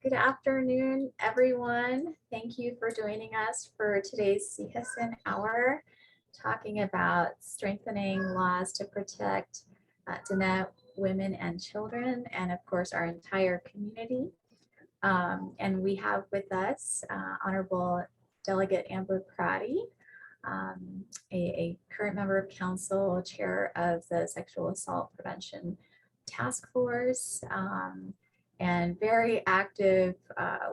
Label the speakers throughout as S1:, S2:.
S1: Good afternoon, everyone. Thank you for joining us for today's Sihasin Hour, talking about strengthening laws to protect Dene women and children, and of course, our entire community. And we have with us Honorable Delegate Amber Crotty, a current member of council, chair of the Sexual Assault Prevention Task Force, and very active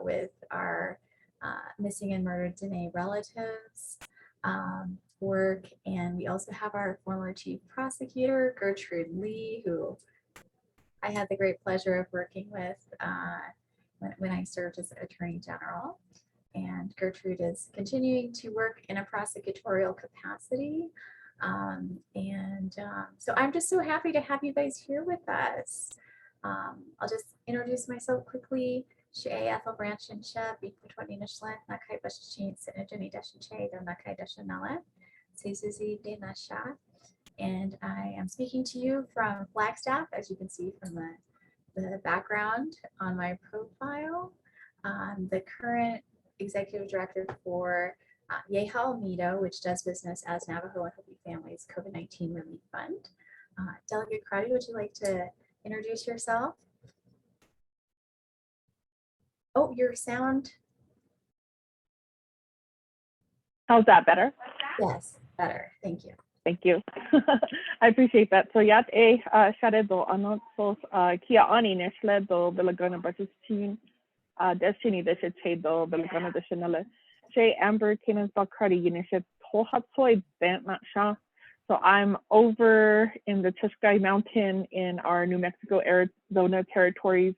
S1: with our missing and murdered Dene relatives work. And we also have our former chief prosecutor, Gertrude Lee, who I had the great pleasure of working with when I served as Attorney General. And Gertrude is continuing to work in a prosecutorial capacity. So I'm just so happy to have you guys here with us. I'll just introduce myself quickly. Shea Ethel Branch and Shep, Equatoni Nishlan, Nakai Bashchin, Sinajani Dashinche, Nakai Dashanala, Susie de Nasha. And I am speaking to you from Flagstaff, as you can see from the background on my profile. The current executive director for Yehal Mido, which does business as Navajo and Hopi Families COVID-19 Relief Fund. Delegate Crotty, would you like to introduce yourself? Oh, your sound.
S2: How's that, better?
S1: Yes, better. Thank you.
S2: Thank you. I appreciate that. So yat share do anotsos kia ani neshle do belagana bashchin destiny deshe do belagana deshanale. Shay Amber Canaan Crotty Unishet Tohatsoi Bant Sha. So I'm over in the Tuscany Mountain in our New Mexico, Arizona territories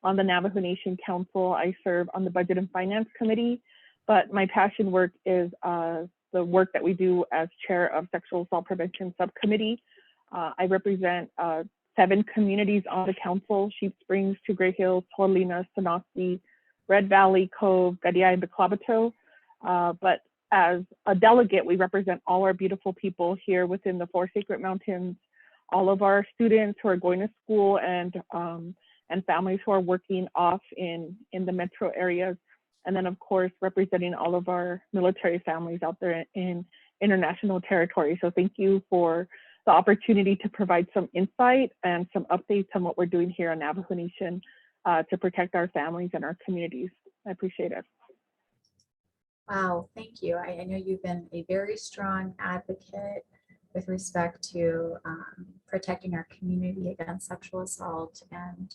S2: on the Navajo Nation Council. I serve on the Budget and Finance Committee, but my passion work is the work that we do as chair of Sexual Assault Prevention Subcommittee. I represent 7 communities on the council: Sheep Springs, Two Gray Hills, Tuolina, Sanasi, Red Valley, Cove, Gadiai, and Baklabato. But as a delegate, we represent all our beautiful people here within the 4 Sacred Mountains, all of our students who are going to school, and families who are working off in the metro areas. And then, of course, representing all of our military families out there in international territory. So thank you for the opportunity to provide some insight and some updates on what we're doing here on Navajo Nation to protect our families and our communities. I appreciate it.
S1: Wow, thank you. I know you've been a very strong advocate with respect to protecting our community against sexual assault and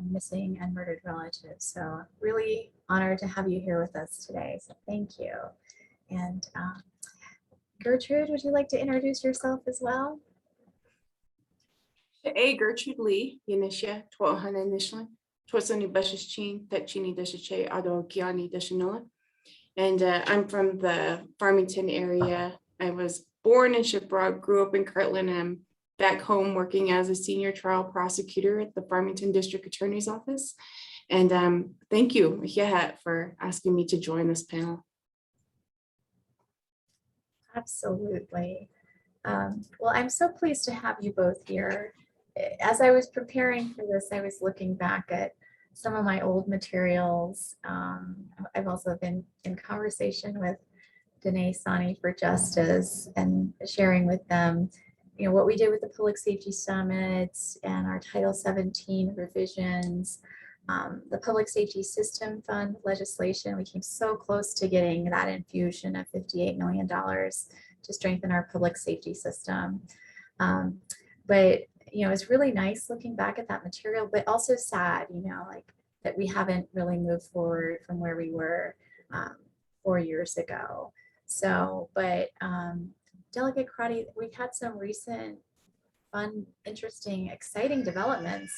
S1: missing and murdered relatives. So really honored to have you here with us today. So thank you. And Gertrude, would you like to introduce yourself as well?
S3: Hey, Gertrude Lee, Yanisha, Twahana Nishlan, Twasani Bashchin, Tachini Dashache, Ado Kiani Dashanola. And I'm from the Farmington area. I was born in Shiprock, grew up in Kirtland, and I'm back home working as a senior trial prosecutor at the Farmington District Attorney's Office. And thank you, Yahat, for asking me to join this panel.
S1: Absolutely. Well, I'm so pleased to have you both here. As I was preparing for this, I was looking back at some of my old materials. I've also been in conversation with Dene Sani for Justice and sharing with them, what we did with the Public Safety Summit and our Title 17 revisions, the Public Safety System Fund legislation. We came so close to getting that infusion of $58 million to strengthen our public safety system. But it's really nice looking back at that material, but also sad, like that we haven't really moved forward from where we were 4 years ago. So, but Delegate Crotty, we've had some recent fun, interesting, exciting developments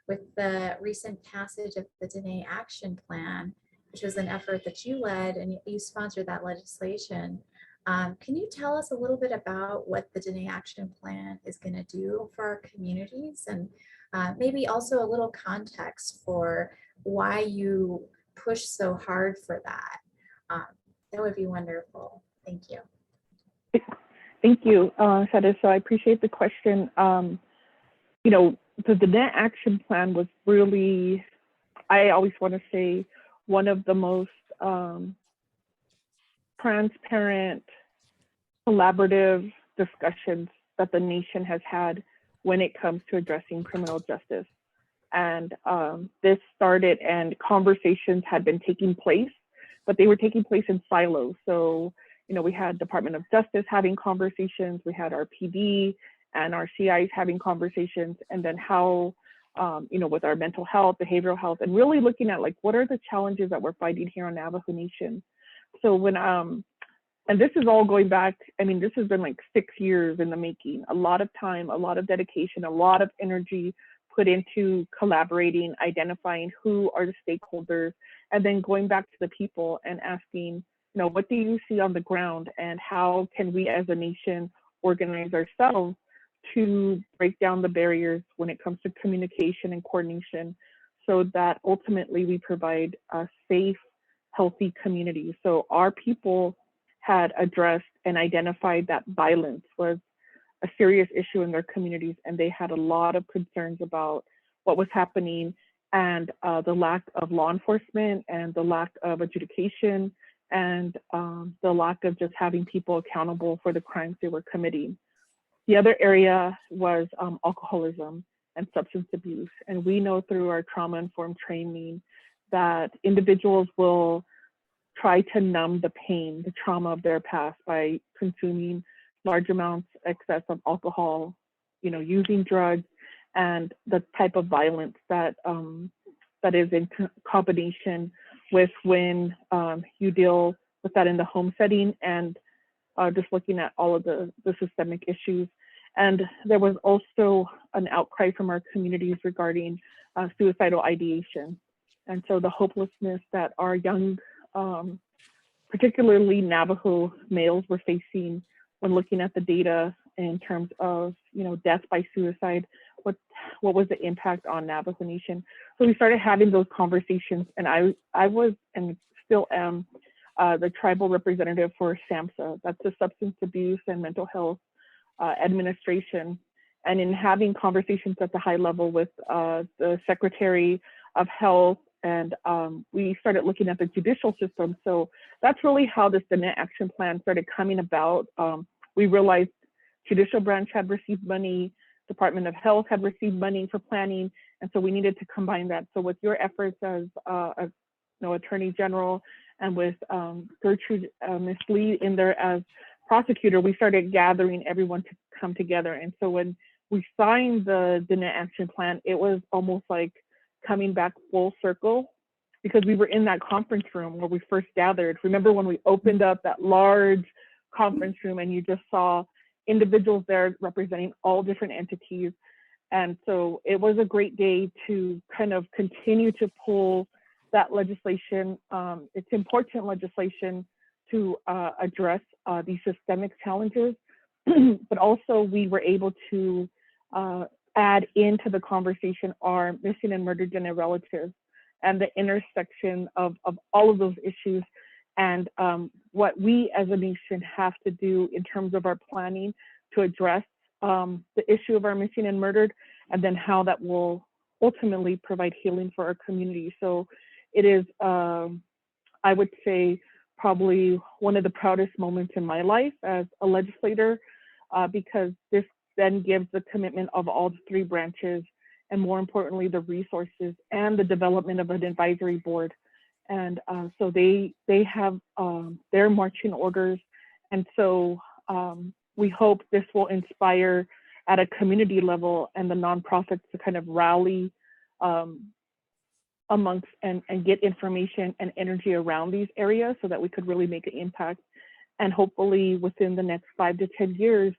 S1: with the recent passage of the Dene Action Plan, which was an effort that you led and you sponsored that legislation. Can you tell us a little bit about what the Dene Action Plan is going to do for our communities, and maybe also a little context for why you push so hard for that? That would be wonderful. Thank you.
S2: Thank you, Shada. So I appreciate the question. The Dene Action Plan was really I always want to say one of the most transparent, collaborative discussions that the nation has had when it comes to addressing criminal justice. And this started, and conversations had been taking place, but they were taking place in silos. So, you know, we had Department of Justice having conversations, we had our PD and our CIs having conversations, and then how, you know, with our mental health, behavioral health, and really looking at like, what are the challenges that we're fighting here on Navajo Nation? So when, and this is all going back, I mean, this has been like 6 years in the making, a lot of time, a lot of dedication, a lot of energy put into collaborating, identifying who are the stakeholders, and then going back to the people and asking, you know, what do you see on the ground, and how can we as a nation organize ourselves to break down the barriers when it comes to communication and coordination, so that ultimately we provide a safe, healthy community. So our people had addressed and identified that violence was a serious issue in their communities, and they had a lot of concerns about what was happening, and the lack of law enforcement, and the lack of adjudication, and the lack of just having people accountable for the crimes they were committing. The other area was alcoholism and substance abuse. And we know through our trauma-informed training that individuals will try to numb the pain, the trauma of their past by consuming large amounts, excess of alcohol, you know, using drugs, and the type of violence that that is in combination with when you deal with that in the home setting, and just looking at all of the systemic issues. And there was also an outcry from our communities regarding suicidal ideation. And so the hopelessness that our young, particularly Navajo males, were facing when looking at the data in terms of, you know, death by suicide, what was the impact on Navajo Nation? So we started having those conversations, and I was, and still am, the tribal representative for SAMHSA, that's the Substance Abuse and Mental Health Administration. And in having conversations at the high level with the Secretary of Health, and we started looking at the judicial system. So that's really how this DNET action plan started coming about. We realized judicial branch had received money, Department of Health had received money for planning, and so we needed to combine that. So with your efforts as you know, Attorney General, and with Gertrude, Ms. Lee in there as prosecutor, we started gathering everyone to come together. And so when we signed the DNET action plan, it was almost like coming back full circle, because we were in that conference room where we first gathered. Remember when we opened up that large conference room and you just saw individuals there representing all different entities. And so it was a great day to kind of continue to pull that legislation. It's important legislation to address these systemic challenges, but also we were able to add into the conversation our missing and murdered genetic relatives, and the intersection of all of those issues, and what we as a nation have to do in terms of our planning to address the issue of our missing and murdered, and then how that will ultimately provide healing for our community. So it is, I would say, probably one of the proudest moments in my life as a legislator, because this then gives the commitment of all three branches, and more importantly, the resources and the development of an advisory board. And so they have their marching orders. And so we hope this will inspire at a community level and the nonprofits to kind of rally amongst and get information and energy around these areas, so that we could really make an impact. And hopefully within the next 5 to 10 years,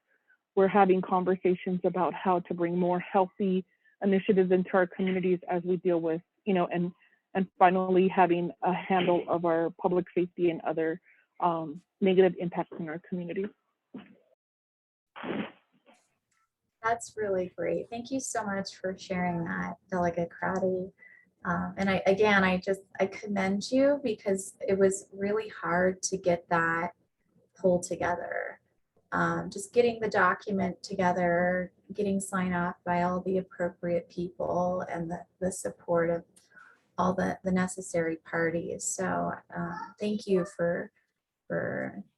S2: we're having conversations about how to bring more healthy initiatives into our communities as we deal with, you know, and finally having a handle of our public safety and other negative impacts in our community.
S1: That's really great. Thank you so much for sharing that, Delegate Crotty. And I commend you, because it was really hard to get that pulled together. Just getting the document together, getting signed off by all the appropriate people, and the support of all the necessary parties. So thank you for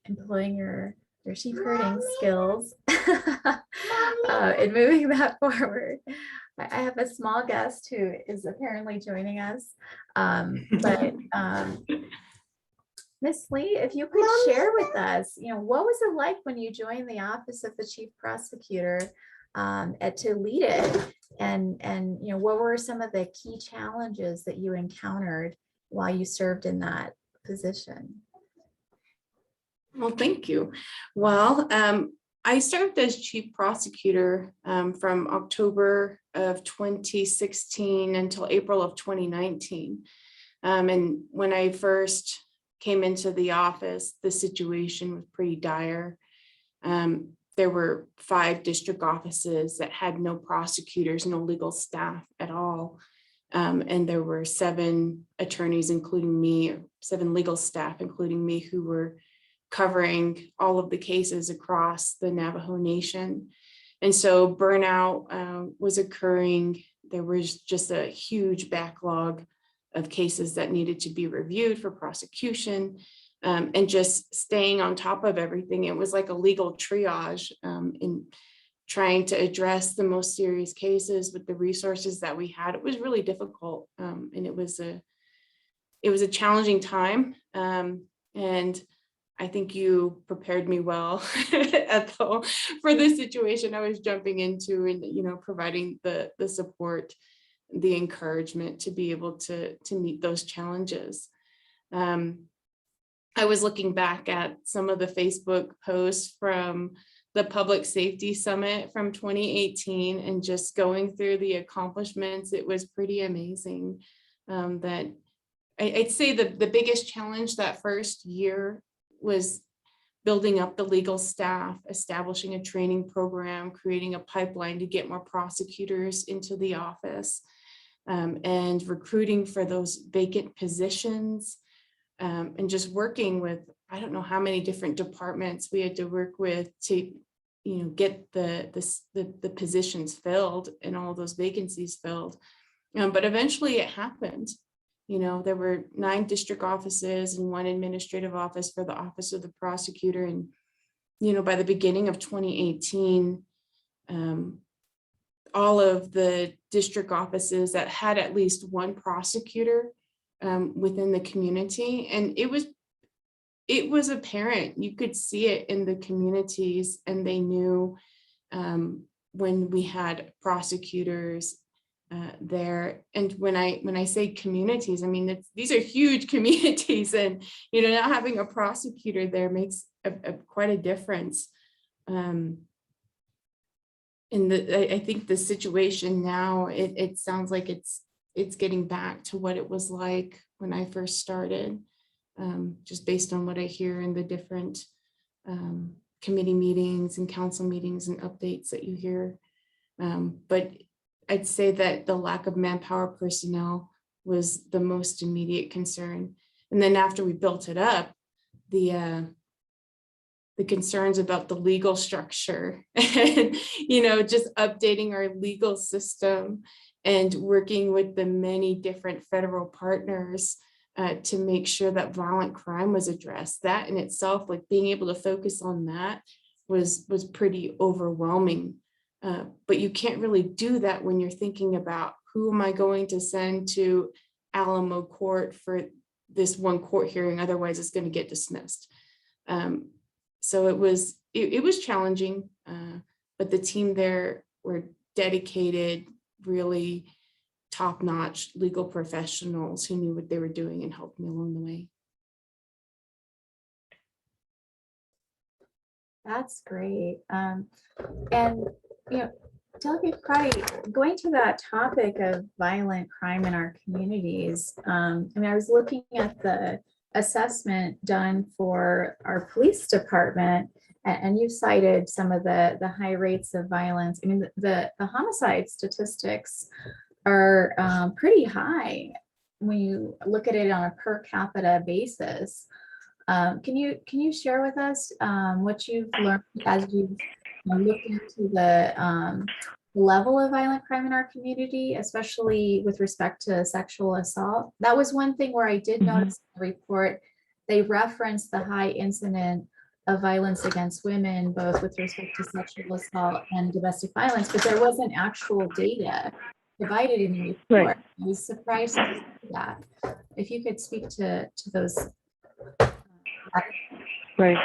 S1: employing your sheep herding skills and moving that forward. I have a small guest who is apparently joining us, but Miss Lee, if you could share with us, what was it like when you joined the office of the chief prosecutor to lead it, and what were some of the key challenges that you encountered while you served in that position?
S3: Well, thank you. Well, I served as chief prosecutor from October of 2016 until April of 2019. And when I first came into the office, the situation was pretty dire. There were 5 district offices that had no prosecutors, no legal staff at all. And there were 7 attorneys, including me, 7 legal staff, including me, who were covering all of the cases across the Navajo Nation. And so burnout was occurring. There was just a huge backlog of cases that needed to be reviewed for prosecution, and just staying on top of everything. It was like a legal triage in trying to address the most serious cases with the resources that we had. It was really difficult, and it was a challenging time. And I think you prepared me well for the situation I was jumping into, and providing the support, the encouragement to be able to meet those challenges. I was looking back at some of the Facebook posts from the Public Safety Summit from 2018 and just going through the accomplishments. It was pretty amazing. That I'd say the biggest challenge that first year was building up the legal staff, establishing a training program, creating a pipeline to get more prosecutors into the office, and recruiting for those vacant positions, and just working with, I don't know how many different departments we had to work with to get the positions filled and all those vacancies filled. But eventually it happened. There were 9 district offices and 1 administrative office for the office of the prosecutor. And, by the beginning of 2018, all of the district offices that had at least 1 prosecutor within the community. And it was apparent. You could see it in the communities, and they knew when we had prosecutors there. And when I say communities, I mean, these are huge communities, and not having a prosecutor there makes quite a difference. I think the situation now, it sounds like it's getting back to what it was like when I first started, just based on what I hear in the different committee meetings and council meetings and updates that you hear. But I'd say that the lack of manpower personnel was the most immediate concern. And then after we built it up, the concerns about the legal structure and, just updating our legal system and working with the many different federal partners to make sure that violent crime was addressed. That in itself, like being able to focus on that was pretty overwhelming. But you can't really do that when you're thinking about, who am I going to send to Alamo Court for this one court hearing? Otherwise, it's going to get dismissed. So it was challenging, but the team there were dedicated, really top-notch legal professionals who knew what they were doing and helped me along the way.
S1: That's great. And Delegate Crotty, going to that topic of violent crime in our communities, I was looking at the assessment done for our police department, and you cited some of the high rates of violence. The homicide statistics are pretty high when you look at it on a per capita basis. Can you share with us what you've learned as you've looked into the level of violent crime in our community, especially with respect to sexual assault. That was one thing where I did notice in the report, they referenced the high incident of violence against women, both with respect to sexual assault and domestic violence, but there wasn't actual data provided in the report. I was surprised to see that. If you could speak to those.
S2: Right.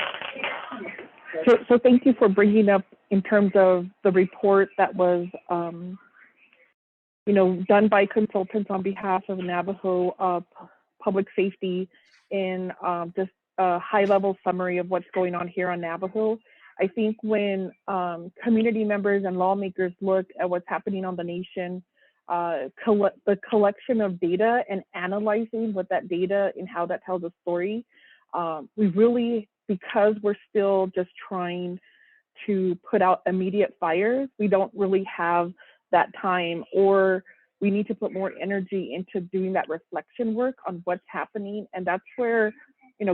S2: So thank you for bringing up in terms of the report that was, done by consultants on behalf of Navajo Public Safety in just a high-level summary of what's going on here on Navajo. I think when community members and lawmakers look at what's happening on the nation, the collection of data and analyzing what that data and how that tells a story, we really, because we're still just trying to put out immediate fires, we don't really have that time, or we need to put more energy into doing that reflection work on what's happening. And that's where,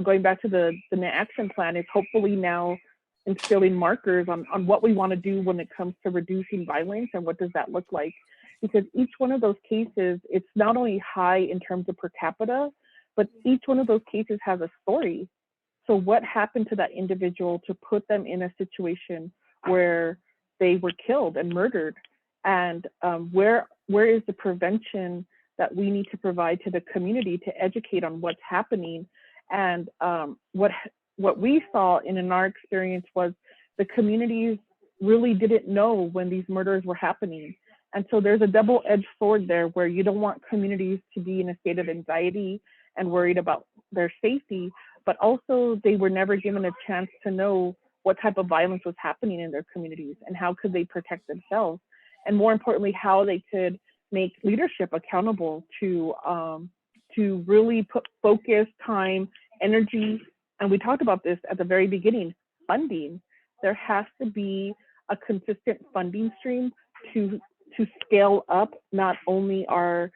S2: going back to the action plan, is hopefully now instilling markers on what we want to do when it comes to reducing violence and what does that look like. Because each one of those cases, it's not only high in terms of per capita, but each one of those cases has a story. So what happened to that individual to put them in a situation where they were killed and murdered? And where is the prevention that we need to provide to the community to educate on what's happening? And what we saw in our experience was the communities really didn't know when these murders were happening. And so there's a double-edged sword there where you don't want communities to be in a state of anxiety and worried about their safety, but also they were never given a chance to know what type of violence was happening in their communities and how could they protect themselves. And more importantly, how they could make leadership accountable to really put focus, time, energy. And we talked about this at the very beginning, funding. There has to be a consistent funding stream to scale up not only our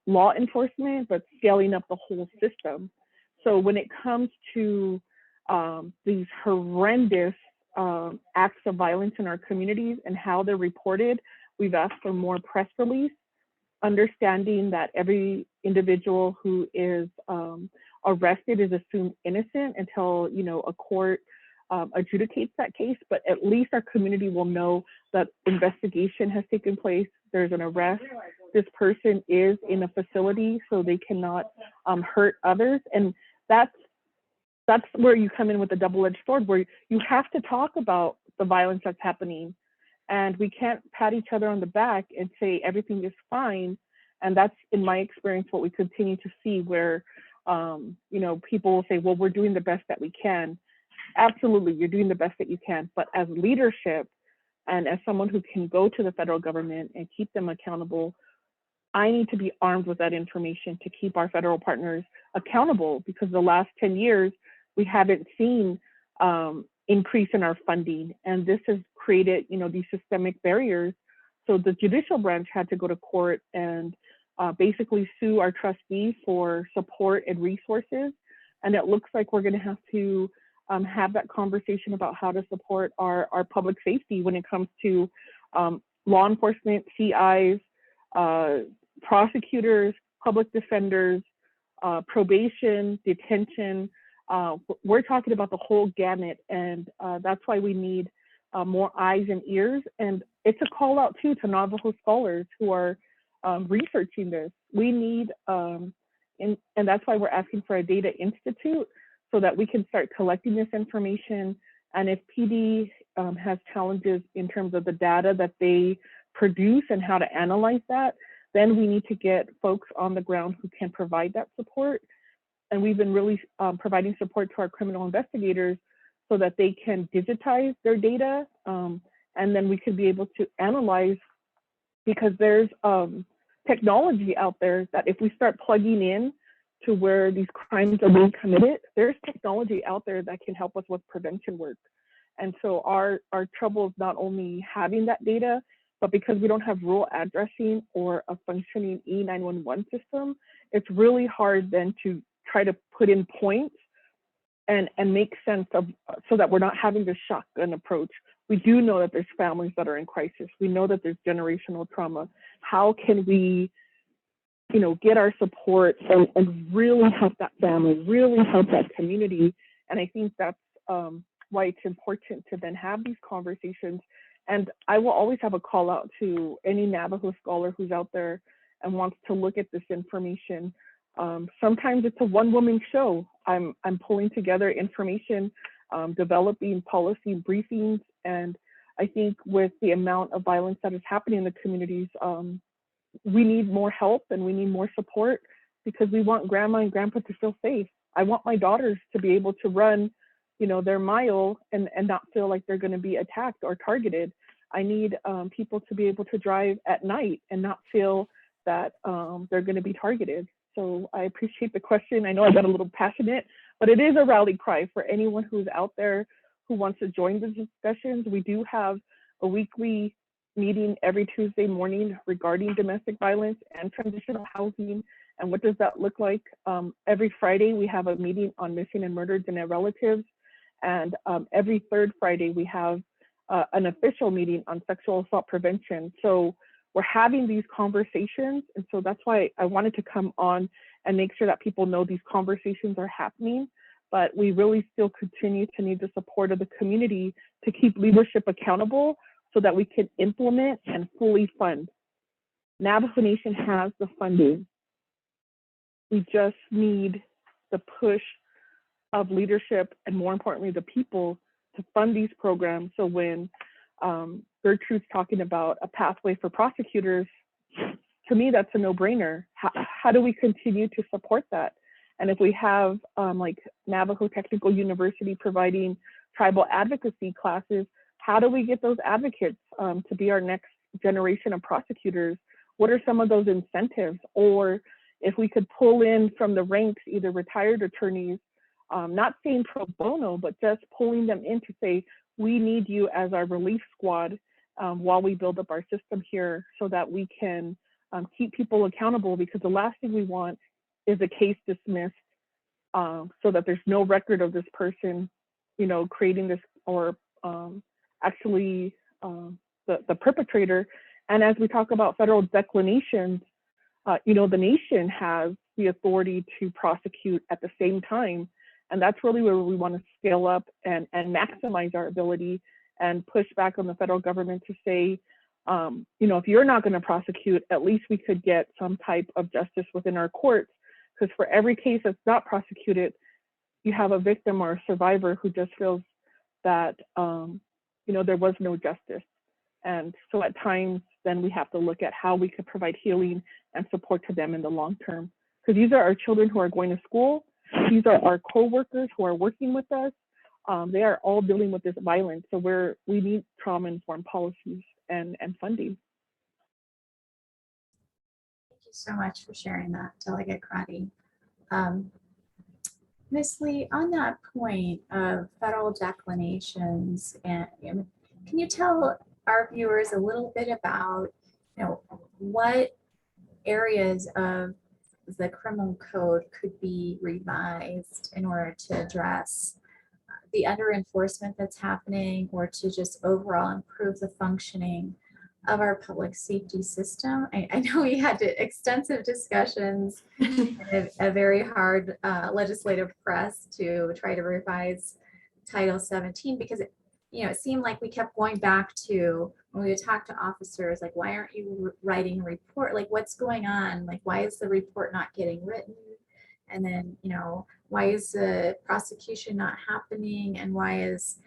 S2: law enforcement, but scaling up the whole system. So when it comes to these horrendous acts of violence in our communities and how they're reported, we've asked for more press release, understanding that every individual who is arrested is assumed innocent until a court adjudicates that case, but at least our community will know that investigation has taken place, there's an arrest, this person is in a facility so they cannot hurt others. And that's where you come in with a double-edged sword, where you have to talk about the violence that's happening, and we can't pat each other on the back and say everything is fine. And that's, in my experience, what we continue to see, where people will say, well, we're doing the best that we can. Absolutely, you're doing the best that you can, but as leadership and as someone who can go to the federal government and keep them accountable, I need to be armed with that information to keep our federal partners accountable, because the last 10 years, we haven't seen increase in our funding. And this has created, these systemic barriers. So the judicial branch had to go to court and basically sue our trustee for support and resources. And it looks like we're going to have to have that conversation about how to support our public safety when it comes to law enforcement, CIs, prosecutors, public defenders, probation, detention. We're talking about the whole gamut, and that's why we need more eyes and ears. And it's a call out too to Navajo scholars who are researching this. We need, and that's why we're asking for a data institute, so that we can start collecting this information. And if PD has challenges in terms of the data that they produce and how to analyze that, then we need to get folks on the ground who can provide that support. And we've been really providing support to our criminal investigators so that they can digitize their data, and then we could be able to analyze, because there's technology out there that if we start plugging in to where these crimes are being committed, there's technology out there that can help us with prevention work. And so our trouble is not only having that data, but because we don't have rural addressing or a functioning E911 system, it's really hard then to try to put in points and make sense of, so that we're not having the shotgun approach. We do know that there's families that are in crisis. We know that there's generational trauma. How can we, get our support and really help that family, really help that community? And I think that's why it's important to then have these conversations. And I will always have a call out to any Navajo scholar who's out there and wants to look at this information. Sometimes it's a one-woman show. I'm pulling together information, developing policy briefings, and I think with the amount of violence that is happening in the communities, we need more help and we need more support, because we want grandma and grandpa to feel safe. I want my daughters to be able to run, their mile and not feel like they're going to be attacked or targeted. I need people to be able to drive at night and not feel that they're going to be targeted. So I appreciate the question. I know I got a little passionate, but it is a rally cry for anyone who's out there who wants to join the discussions. We do have a weekly meeting every Tuesday morning regarding domestic violence and transitional housing. And what does that look like? Every Friday, we have a meeting on missing and murdered genetic relatives. And every third Friday, we have an official meeting on sexual assault prevention. So we're having these conversations. And so that's why I wanted to come on and make sure that people know these conversations are happening. But we really still continue to need the support of the community to keep leadership accountable so that we can implement and fully fund. Navajo Nation has the funding. We just need the push of leadership and, more importantly, the people to fund these programs. So when Gertrude's talking about a pathway for prosecutors, to me, that's a no-brainer. How do we continue to support that? And if we have like Navajo Technical University providing tribal advocacy classes, how do we get those advocates to be our next generation of prosecutors? What are some of those incentives? Or if we could pull in from the ranks, either retired attorneys, not saying pro bono, but just pulling them in to say, we need you as our relief squad while we build up our system here, so that we can keep people accountable, because the last thing we want is a case dismissed so that there's no record of this person, creating this, or actually the perpetrator. And as we talk about federal declinations, the nation has the authority to prosecute at the same time. And that's really where we want to scale up and maximize our ability and push back on the federal government to say, if you're not going to prosecute, at least we could get some type of justice within our courts. Because for every case that's not prosecuted, you have a victim or a survivor who just feels that, there was no justice. And so at times, then we have to look at how we could provide healing and support to them in the long term. Because these are our children who are going to school. These are our co-workers who are working with us. They are all dealing with this violence. So we need trauma-informed policies and funding.
S1: Thank you so much for sharing that, Delegate Crotty. Ms. Lee, on that point of federal declinations, and can you tell our viewers a little bit about, what areas of the criminal code could be revised in order to address the under-enforcement that's happening, or to just overall improve the functioning of our public safety system? I know we had extensive discussions and a very hard legislative press to try to revise Title 17, because it seemed like we kept going back to, when we would talk to officers, like, why aren't you writing a report? Like, what's going on? Like, why is the report not getting written? And then, why is the prosecution not happening? And why is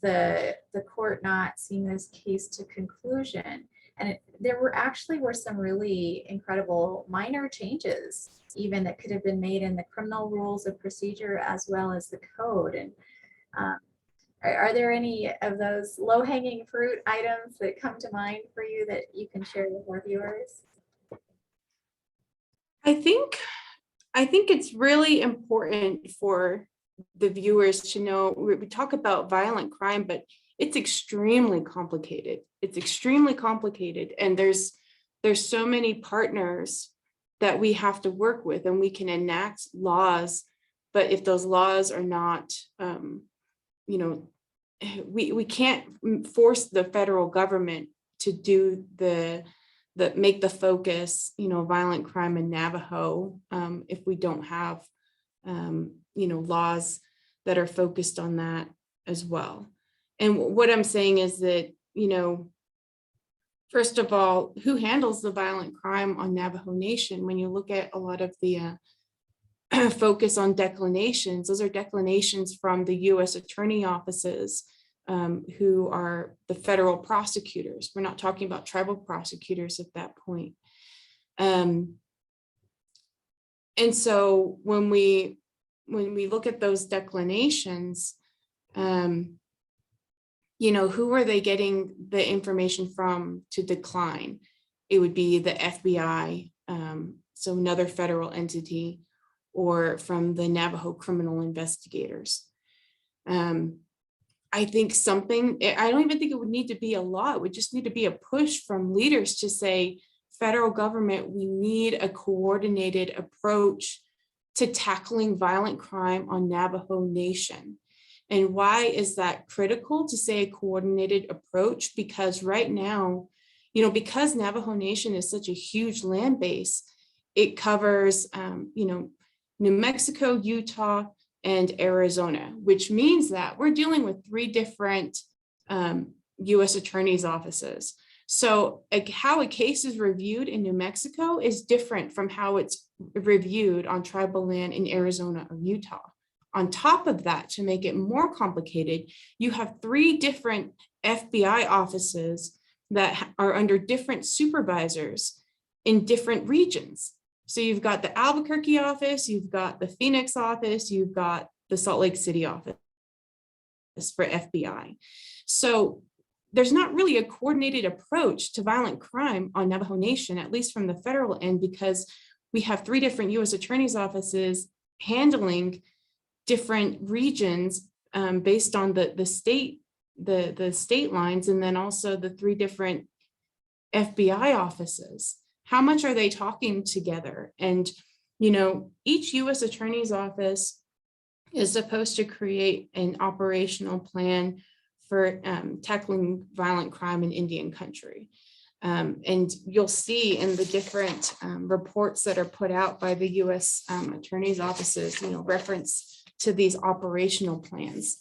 S1: the court not seeing this case to conclusion? And there were some really incredible minor changes, even, that could have been made in the criminal rules of procedure as well as the code. And are there any of those low-hanging fruit items that come to mind for you that you can share with our viewers?
S3: I think it's really important for the viewers to know, we talk about violent crime, but it's extremely complicated. It's extremely complicated. And there's so many partners that we have to work with, and we can enact laws, but if those laws are not, we can't force the federal government to do make the focus, violent crime in Navajo, if we don't have, laws that are focused on that as well. And what I'm saying is that, first of all, who handles the violent crime on Navajo Nation? When you look at a lot of the focus on declinations, those are declinations from the U.S. attorney offices, who are the federal prosecutors. We're not talking about tribal prosecutors at that point. And so when we look at those declinations, who are they getting the information from to decline? It would be the FBI, so another federal entity, or from the Navajo criminal investigators. I think I don't even think it would need to be a law. It would just need to be a push from leaders to say, federal government, we need a coordinated approach to tackling violent crime on Navajo Nation. And why is that critical to say a coordinated approach? Because right now, because Navajo Nation is such a huge land base, it covers, New Mexico, Utah, and Arizona, which means that we're dealing with 3 different U.S. attorneys' offices. So how a case is reviewed in New Mexico is different from how it's reviewed on tribal land in Arizona or Utah. On top of that, to make it more complicated, you have 3 different FBI offices that are under different supervisors in different regions. So you've got the Albuquerque office, you've got the Phoenix office, you've got the Salt Lake City office for FBI. So there's not really a coordinated approach to violent crime on Navajo Nation, at least from the federal end, because we have 3 different U.S. attorneys' offices handling different regions based on the state lines, and then also the 3 different FBI offices. How much are they talking together? And, each U.S. attorney's office is supposed to create an operational plan for tackling violent crime in Indian country. And you'll see in the different reports that are put out by the U.S. attorney's offices, reference to these operational plans.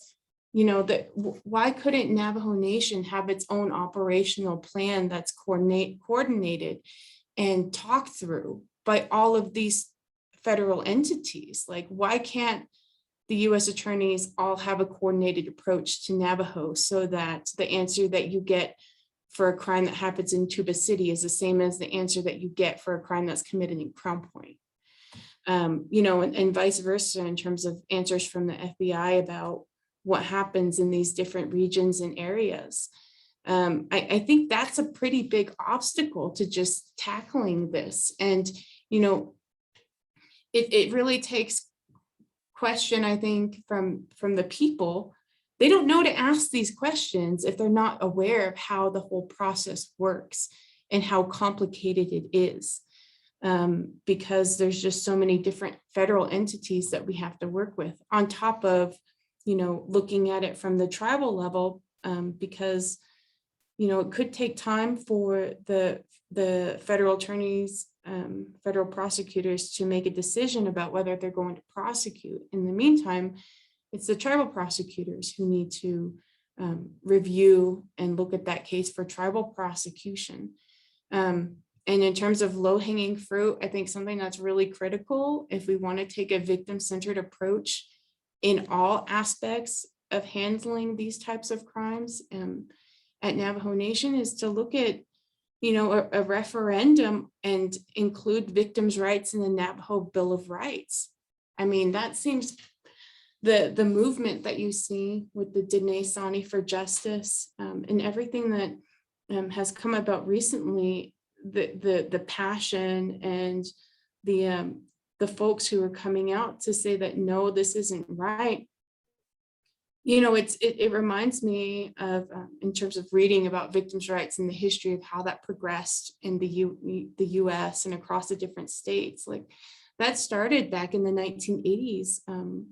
S3: Why couldn't Navajo Nation have its own operational plan that's coordinated and talked through by all of these federal entities? Like, why can't the U.S. attorneys all have a coordinated approach to Navajo, so that the answer that you get for a crime that happens in Tuba City is the same as the answer that you get for a crime that's committed in Crown Point? And vice versa, in terms of answers from the FBI about what happens in these different regions and areas. I think that's a pretty big obstacle to just tackling this. And, it really takes question, I think, from the people. They don't know to ask these questions if they're not aware of how the whole process works and how complicated it is. Because there's just so many different federal entities that we have to work with, on top of, looking at it from the tribal level, because, it could take time for the federal attorneys, federal prosecutors to make a decision about whether they're going to prosecute. In the meantime, it's the tribal prosecutors who need to review and look at that case for tribal prosecution. And in terms of low-hanging fruit, I think something that's really critical if we want to take a victim-centered approach in all aspects of handling these types of crimes at Navajo Nation is to look at, a referendum and include victims' rights in the Navajo Bill of Rights. I mean, that seems the movement that you see with the Diné Sani for Justice and everything that has come about recently, the passion and the folks who are coming out to say that, no, this isn't right. It reminds me of, in terms of reading about victims' rights and the history of how that progressed in the US and across the different states. Like, that started back in the 1980s,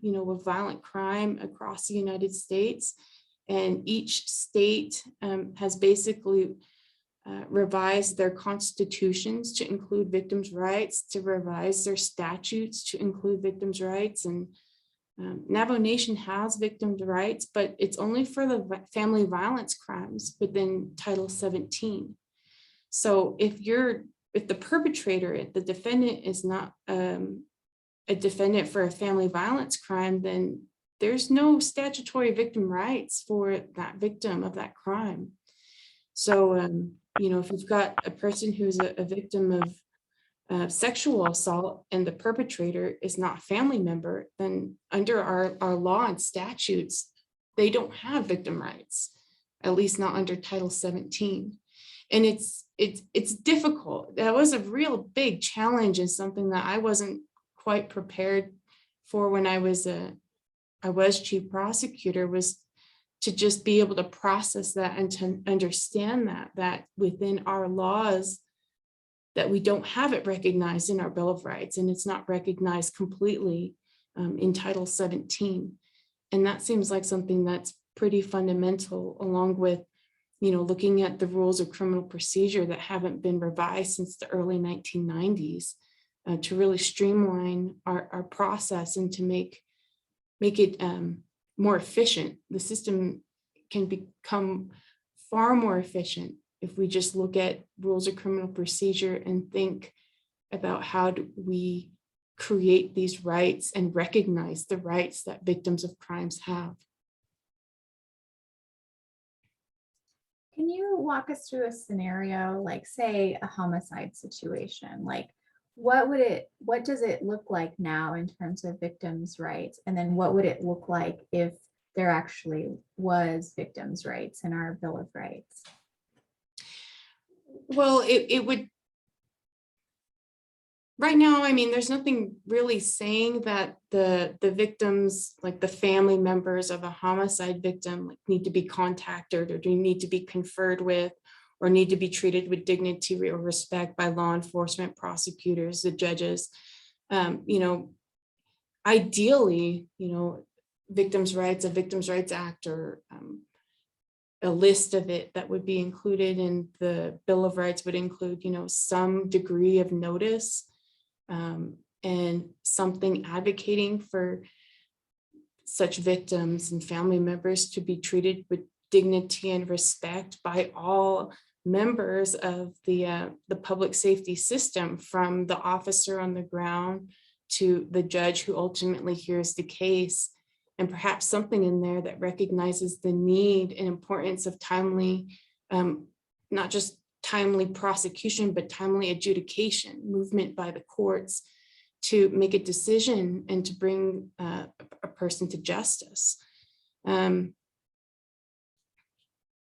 S3: with violent crime across the United States. and each state has basically revised their constitutions to include victims' rights, to revise their statutes to include victims' rights. And Navajo Nation has victims' rights, but it's only for the family violence crimes within Title 17. So if the perpetrator, if the defendant is not a defendant for a family violence crime, then there's no statutory victim rights for that victim of that crime. So, if you've got a person who's a victim of sexual assault and the perpetrator is not a family member, then under our law and statutes, they don't have victim rights, at least not under Title 17. And it's difficult. That was a real big challenge and something that I wasn't quite prepared for when I was chief prosecutor, was to just be able to process that and to understand that within our laws, that we don't have it recognized in our Bill of Rights, and it's not recognized completely in Title 17. And that seems like something that's pretty fundamental, along with, looking at the rules of criminal procedure that haven't been revised since the early 1990s to really streamline our process and to make it more efficient. The system can become far more efficient if we just look at rules of criminal procedure and think about how do we create these rights and recognize the rights that victims of crimes have.
S1: Can you walk us through a scenario, like say a homicide situation? Like what does it look like now in terms of victims' rights? And then what would it look like if there actually was victims' rights in our Bill of Rights?
S3: Well, it would, right now, I mean, there's nothing really saying that the victims, like the family members of a homicide victim, like need to be contacted or do need to be conferred with or need to be treated with dignity or respect by law enforcement, prosecutors, the judges. Ideally, Victims' Rights, a Victims' Rights Act, or a list of it that would be included in the Bill of Rights would include, some degree of notice and something advocating for such victims and family members to be treated with dignity and respect by all members of the public safety system, from the officer on the ground to the judge who ultimately hears the case, and perhaps something in there that recognizes the need and importance of timely, not just timely prosecution, but timely adjudication, movement by the courts to make a decision and to bring a person to justice.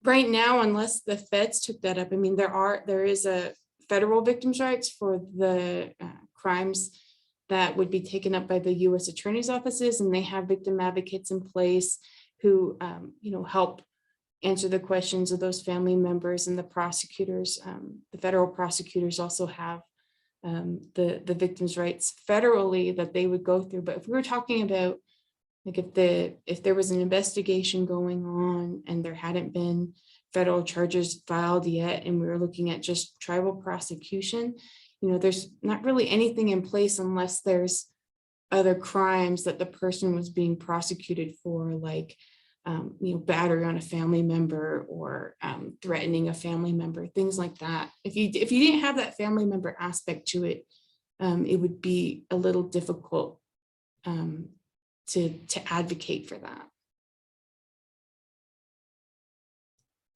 S3: Right now, unless the feds took that up, I mean, there is a federal victims' rights for the crimes that would be taken up by the U.S. attorney's offices, and they have victim advocates in place who, help answer the questions of those family members, and the prosecutors. The federal prosecutors also have the victims' rights federally that they would go through. But if we were talking about, like, if there was an investigation going on and there hadn't been federal charges filed yet, and we were looking at just tribal prosecution, there's not really anything in place unless there's other crimes that the person was being prosecuted for, like, battery on a family member or threatening a family member, things like that. If you didn't have that family member aspect to it, it would be a little difficult to advocate for that.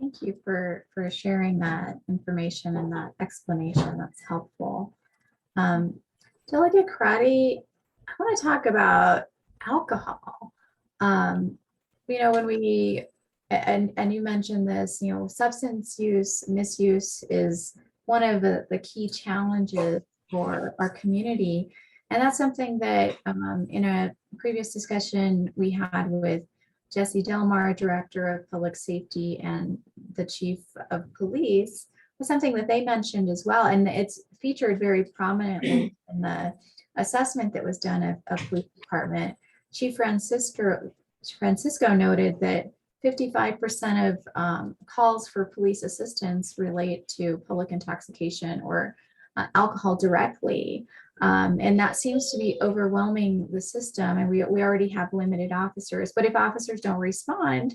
S1: Thank you for sharing that information and that explanation. That's helpful. Delegate Crotty, I want to talk about alcohol. When we, and you mentioned this, substance use, misuse is one of the key challenges for our community. And that's something that in a previous discussion we had with Jesse Delmar, Director of Public Safety, and the Chief of Police, was something that they mentioned as well. And it's featured very prominently in the assessment that was done of Police Department. Chief Francisco noted that 55% of calls for police assistance relate to public intoxication or alcohol directly. And that seems to be overwhelming the system. And we already have limited officers, but if officers don't respond,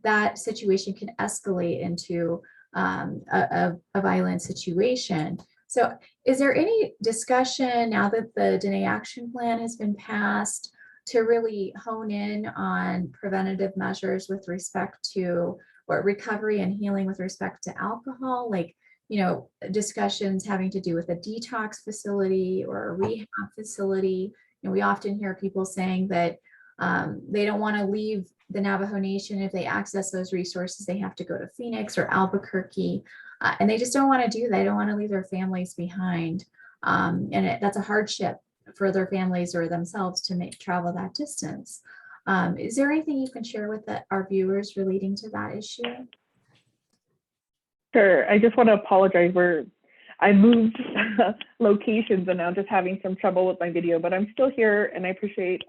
S1: that situation can escalate into a violent situation. So is there any discussion now that the Dene Action Plan has been passed to really hone in on preventative measures with respect to or recovery and healing with respect to alcohol? Like, you know, discussions having to do with a detox facility or a rehab facility. You know, we often hear people saying that they don't want to leave the Navajo Nation. If they access those resources, they have to go to Phoenix or Albuquerque, and they just don't want to do that. They don't want to leave their families behind, and that's a hardship for their families or themselves to travel that distance. Is there anything you can share with our viewers relating to that issue?
S2: Sure. I just want to apologize. I moved locations and I'm just having some trouble with my video, but I'm still here, and I appreciate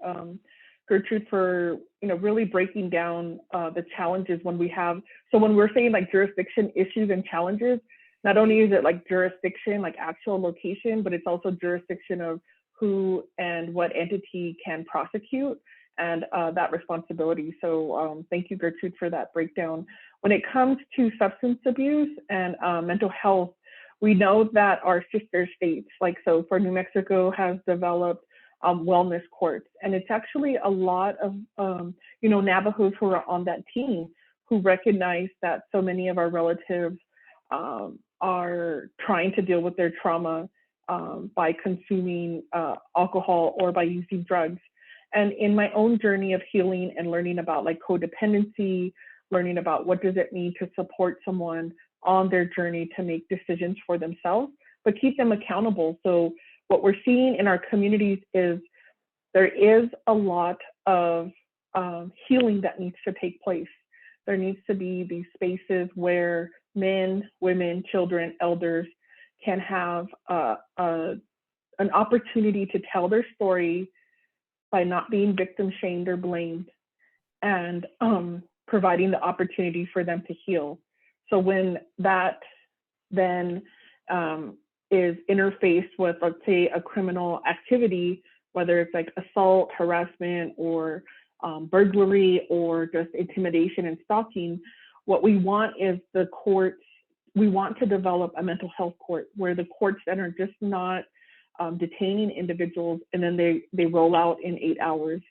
S2: Gertrude for really breaking down the challenges when we have. So when we're saying like jurisdiction issues and challenges, not only is it like jurisdiction, like actual location, but it's also jurisdiction of who and what entity can prosecute and that responsibility. So thank you, Gertrude, for that breakdown. When it comes to substance abuse and mental health, we know that our sister states, like so for New Mexico, has developed wellness courts. And it's actually a lot of, Navajos who are on that team who recognize that so many of our relatives are trying to deal with their trauma by consuming alcohol or by using drugs. And in my own journey of healing and learning about like codependency, learning about what does it mean to support someone on their journey to make decisions for themselves, but keep them accountable. So what we're seeing in our communities is there is a lot of healing that needs to take place. There needs to be these spaces where men, women, children, elders can have an opportunity to tell their story by not being victim shamed or blamed, and providing the opportunity for them to heal. So when that then is interfaced with, let's say, a criminal activity, whether it's like assault, harassment, or burglary, or just intimidation and stalking, what we want is the courts, we want to develop a mental health court where the courts then are just not detaining individuals and then they roll out in 8 hours,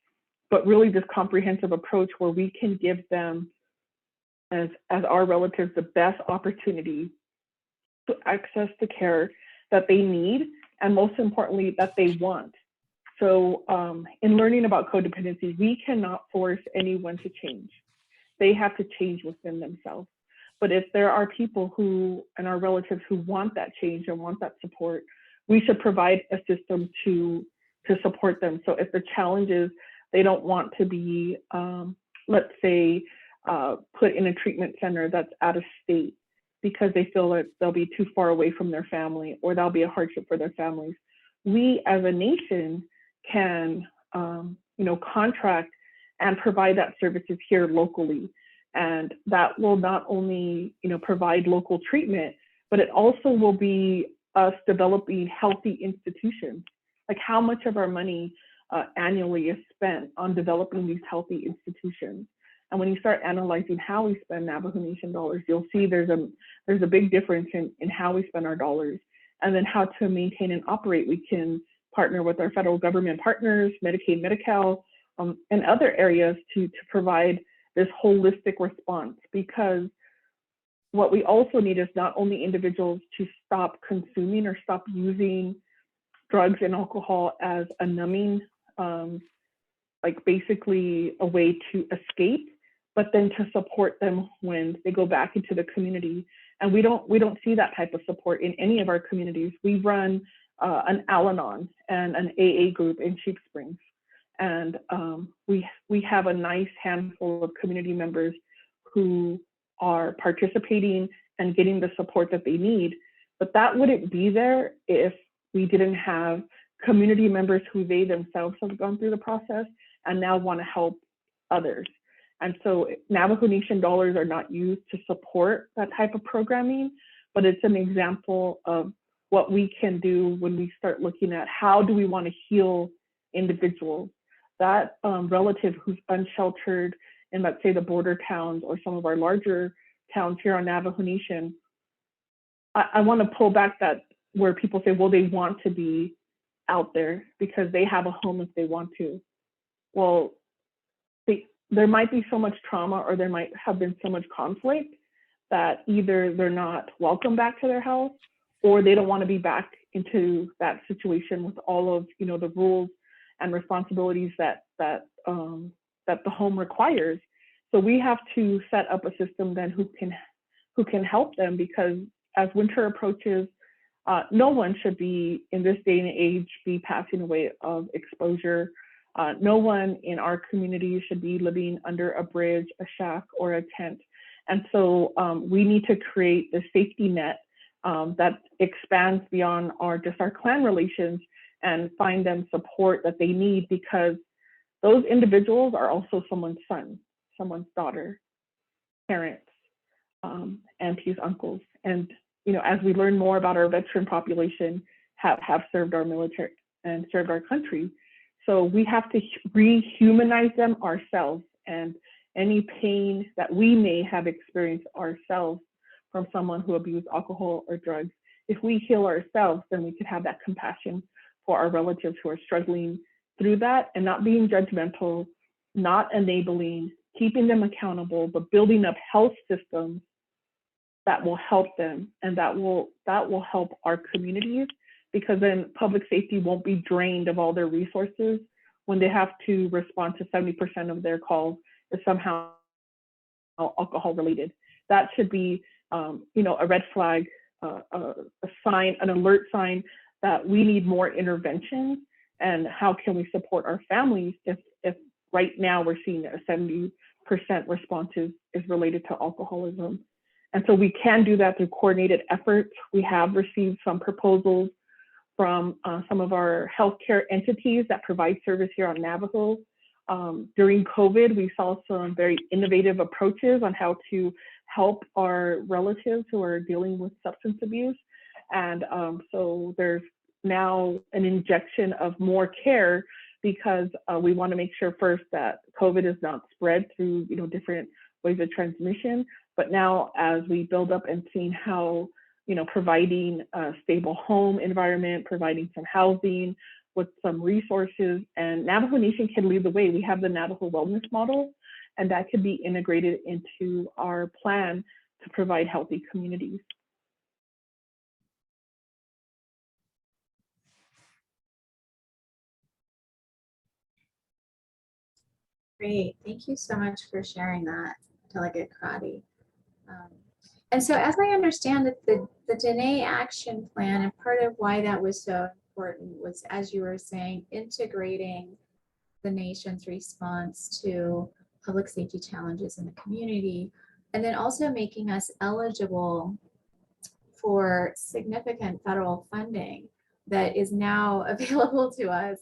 S2: but really this comprehensive approach where we can give them as our relatives the best opportunity to access the care that they need, and most importantly, that they want. So in learning about codependency, we cannot force anyone to change. They have to change within themselves. But if there are people who, and our relatives who want that change and want that support, we should provide a system to support them. So if the challenge is they don't want to be, let's say, put in a treatment center that's out of state because they feel that they'll be too far away from their family or that'll be a hardship for their families, we as a nation can, contract and provide that services here locally. And that will not only, provide local treatment, but it also will be us developing healthy institutions. Like how much of our money annually is spent on developing these healthy institutions. And when you start analyzing how we spend Navajo Nation dollars, you'll see there's a big difference in how we spend our dollars, and then how to maintain and operate. We can partner with our federal government partners, Medicaid, Medi-Cal, and other areas to provide this holistic response, because what we also need is not only individuals to stop consuming or stop using drugs and alcohol as a numbing, like basically a way to escape, but then to support them when they go back into the community. And we don't see that type of support in any of our communities. We run an Al-Anon and an AA group in Sheep Springs. And we have a nice handful of community members who are participating and getting the support that they need. But that wouldn't be there if we didn't have community members who they themselves have gone through the process and now want to help others. And so Navajo Nation dollars are not used to support that type of programming, but it's an example of what we can do when we start looking at how do we want to heal individuals. That relative who's unsheltered in, let's say, the border towns or some of our larger towns here on Navajo Nation, I want to pull back that where people say, well, they want to be out there because they have a home if they want to. Well, there might be so much trauma, or there might have been so much conflict that either they're not welcome back to their house, or they don't want to be back into that situation with all of, you know, the rules and responsibilities that the home requires. So we have to set up a system then who can help them, because as winter approaches, no one should be in this day and age be passing away of exposure. No one in our community should be living under a bridge, a shack, or a tent. And so we need to create the safety net that expands beyond just our clan relations, and find them support that they need, because those individuals are also someone's son, someone's daughter, parents, aunties, uncles. And, you know, as we learn more about our veteran population, have served our military and served our country. So we have to rehumanize them ourselves, and any pain that we may have experienced ourselves from someone who abused alcohol or drugs, if we heal ourselves, then we could have that compassion for our relatives who are struggling through that, and not being judgmental, not enabling, keeping them accountable, but building up health systems that will help them, and that will help our communities, because then public safety won't be drained of all their resources when they have to respond to 70% of their calls is somehow alcohol related. That should be, you know, a red flag, a sign, an alert sign that we need more intervention. And how can we support our families if right now we're seeing a 70% response is related to alcoholism. And so we can do that through coordinated efforts. We have received some proposals from some of our healthcare entities that provide service here on Navajo. During COVID, we saw some very innovative approaches on how to help our relatives who are dealing with substance abuse. And so there's now an injection of more care, because we want to make sure first that COVID is not spread through, you know, different ways of transmission. But now, as we build up and seeing how, you know, providing a stable home environment, providing some housing with some resources, and Navajo Nation can lead the way. We have the Navajo Wellness Model, and that could be integrated into our plan to provide healthy communities.
S1: Great, thank you so much for sharing that, Delegate Crotty. And so as I understand it, the Dene Action Plan, and part of why that was so important was, as you were saying, integrating the nation's response to public safety challenges in the community, and then also making us eligible for significant federal funding that is now available to us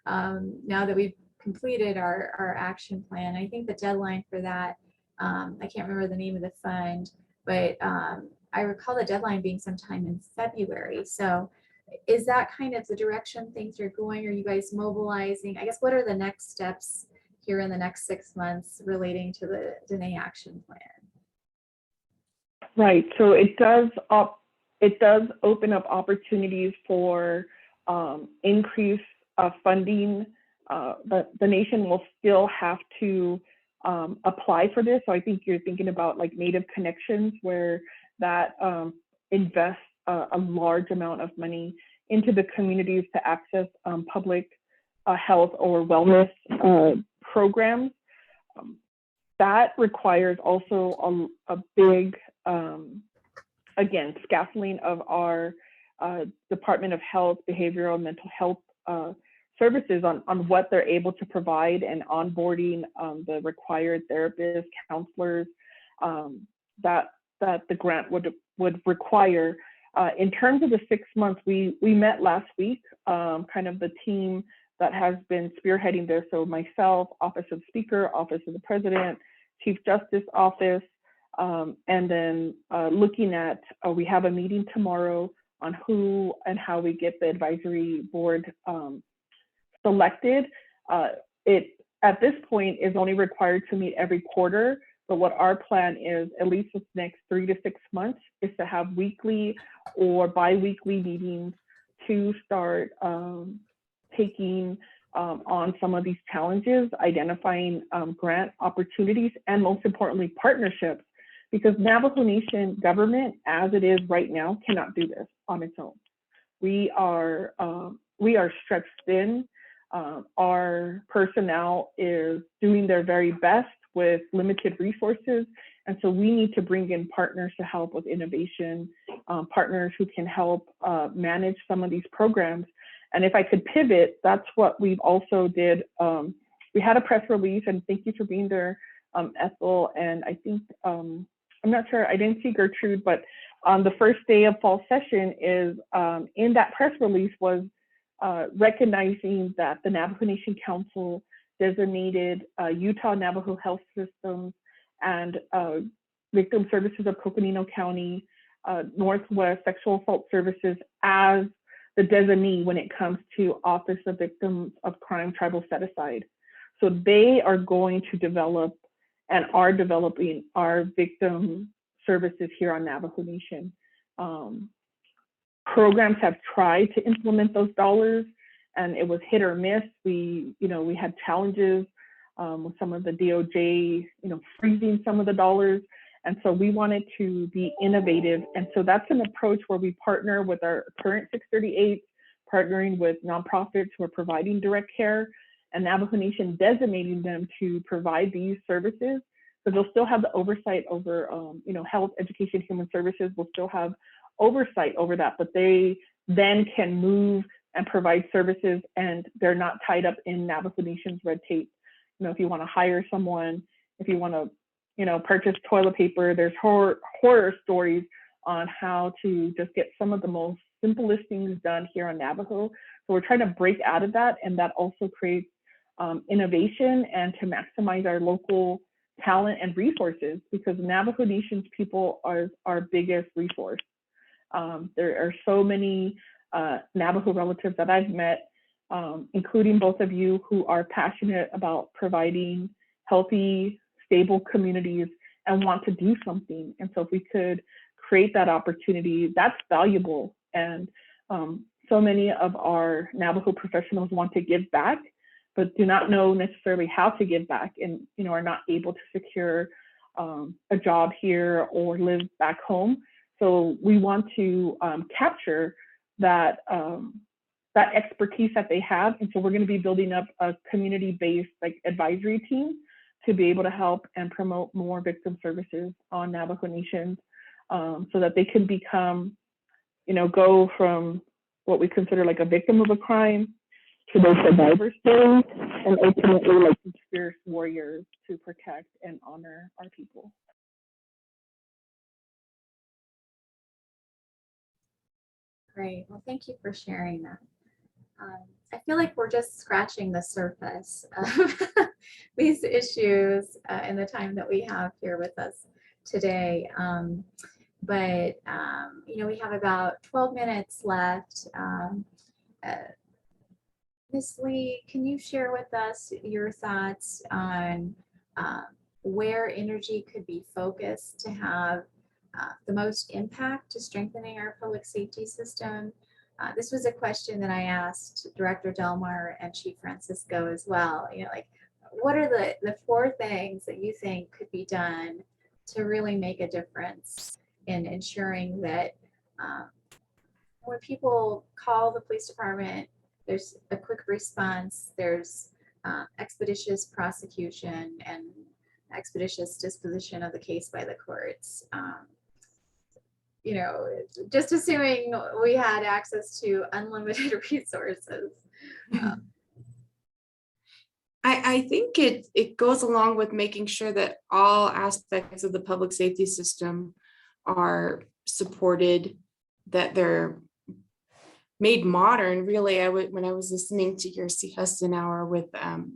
S1: now that we've completed our action plan. I think the deadline for that, I can't remember the name of the fund, but I recall the deadline being sometime in February. So is that kind of the direction things are going? Are you guys mobilizing? I guess, what are the next steps here in the next 6 months relating to the Dene Action Plan?
S2: Right, so it does open up opportunities for increased funding. But the nation will still have to apply for this. So I think you're thinking about like Native Connections, where that invests a large amount of money into the communities to access public health or wellness programs. That requires also a big, again, scaffolding of our Department of Health, Behavioral and Mental Health services on what they're able to provide, and onboarding the required therapists, counselors that the grant would require. In terms of the 6 months, we met last week, kind of the team that has been spearheading this. So myself, Office of Speaker, Office of the President, Chief Justice Office, and then looking at, we have a meeting tomorrow on who and how we get the advisory board selected. It, at this point, is only required to meet every quarter, but what our plan is, at least for the next 3 to 6 months, is to have weekly or bi-weekly meetings to start taking on some of these challenges, identifying grant opportunities, and most importantly, partnerships, because Navajo Nation government, as it is right now, cannot do this on its own. We are stretched thin. Our personnel is doing their very best with limited resources. And so we need to bring in partners to help with innovation, partners who can help manage some of these programs. And if I could pivot, that's what we've also did. We had a press release, and thank you for being there, Ethel. And I think, I'm not sure, I didn't see Gertrude, but on the first day of fall session is in that press release was recognizing that the Navajo Nation Council designated Utah Navajo Health Systems and Victim Services of Coconino County, Northwest Sexual Assault Services as the designee when it comes to Office of Victims of Crime Tribal Set-Aside. So they are going to develop and are developing our victim services here on Navajo Nation. Programs have tried to implement those dollars, and it was hit or miss. We had challenges with some of the DOJ, freezing some of the dollars. And so we wanted to be innovative. And so that's an approach where we partner with our current 638, partnering with nonprofits who are providing direct care, and Navajo Nation designating them to provide these services. So they'll still have the oversight over, health, education, human services will still have oversight over that, but they then can move and provide services, and they're not tied up in Navajo Nation's red tape. If you want to hire someone, if you want to, purchase toilet paper, there's horror stories on how to just get some of the most simplest things done here on Navajo. So we're trying to break out of that, and that also creates innovation and to maximize our local talent and resources, because Navajo Nation's people are our biggest resource. There are so many Navajo relatives that I've met, including both of you, who are passionate about providing healthy, stable communities and want to do something. And so if we could create that opportunity, that's valuable. And so many of our Navajo professionals want to give back, but do not know necessarily how to give back, and are not able to secure a job here or live back home. So we want to capture that that expertise that they have, and so we're going to be building up a community-based advisory team to be able to help and promote more victim services on Navajo Nation, so that they can become, go from what we consider a victim of a crime to those survivor stories, and ultimately fierce warriors to protect and honor our people.
S1: Great. Well, thank you for sharing that. I feel like we're just scratching the surface of these issues in the time that we have here with us today. But we have about 12 minutes left. Ms. Lee, can you share with us your thoughts on where energy could be focused to have the most impact to strengthening our public safety system? This was a question that I asked Director Delmar and Chief Francisco as well. What are the 4 things that you think could be done to really make a difference in ensuring that when people call the police department, there's a quick response, there's expeditious prosecution and expeditious disposition of the case by the courts. Just assuming we had access to unlimited resources.
S3: I think it goes along with making sure that all aspects of the public safety system are supported, that they're made modern. Really, when I was listening to your Sihasin hour with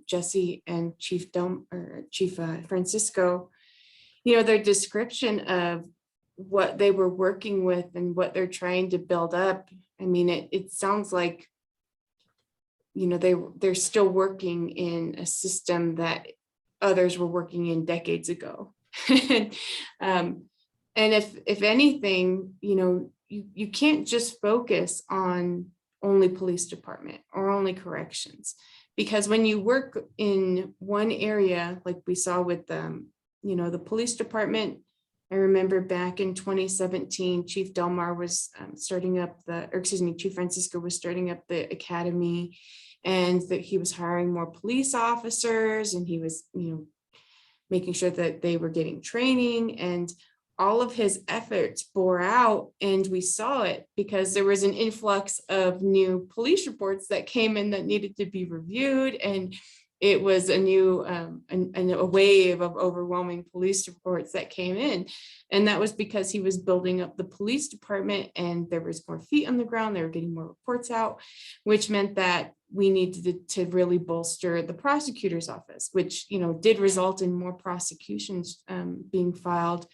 S3: Jesse and Chief Francisco, their description of what they were working with and what they're trying to build up. I mean, it sounds like, they're still working in a system that others were working in decades ago. And if anything, you can't just focus on only police department or only corrections, because when you work in one area, like we saw with the police department, I remember back in 2017, Chief Delmar was Chief Francisco was starting up the academy, and that he was hiring more police officers, and he was, making sure that they were getting training, and all of his efforts bore out. And we saw it because there was an influx of new police reports that came in that needed to be reviewed. And it was a new a wave of overwhelming police reports that came in. And that was because he was building up the police department, and there was more feet on the ground. They were getting more reports out, which meant that we needed to really bolster the prosecutor's office, which, did result in more prosecutions being filed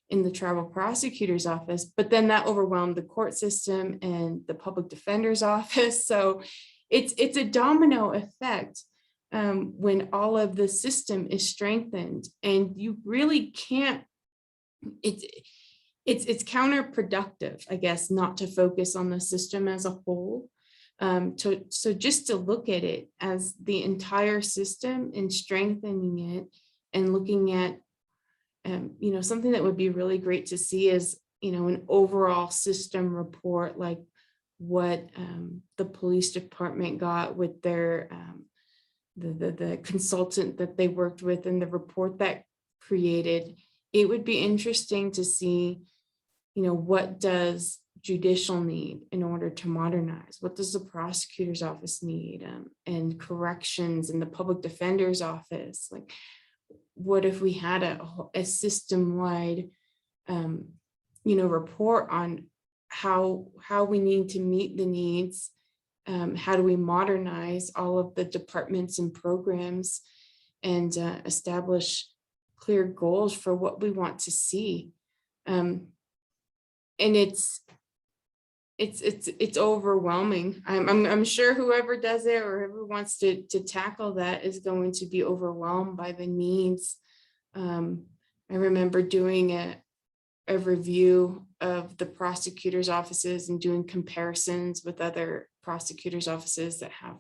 S3: in the tribal prosecutor's office. But then that overwhelmed the court system and the public defender's office. So it's a domino effect when all of the system is strengthened, and you really can't, it's counterproductive, I guess, not to focus on the system as a whole. So just to look at it as the entire system and strengthening it, and looking at, something that would be really great to see is, an overall system report, like what the police department got with their the consultant that they worked with, and the report that created. It would be interesting to see, what does judicial need in order to modernize? What does the prosecutor's office need, and corrections, and the public defender's office? Like, what if we had a system-wide, report on how we need to meet the needs? How do we modernize all of the departments and programs, and establish clear goals for what we want to see? And it's overwhelming. I'm sure whoever does it, or whoever wants to tackle that, is going to be overwhelmed by the needs. I remember doing a review of the prosecutor's offices and doing comparisons with other prosecutors' offices that have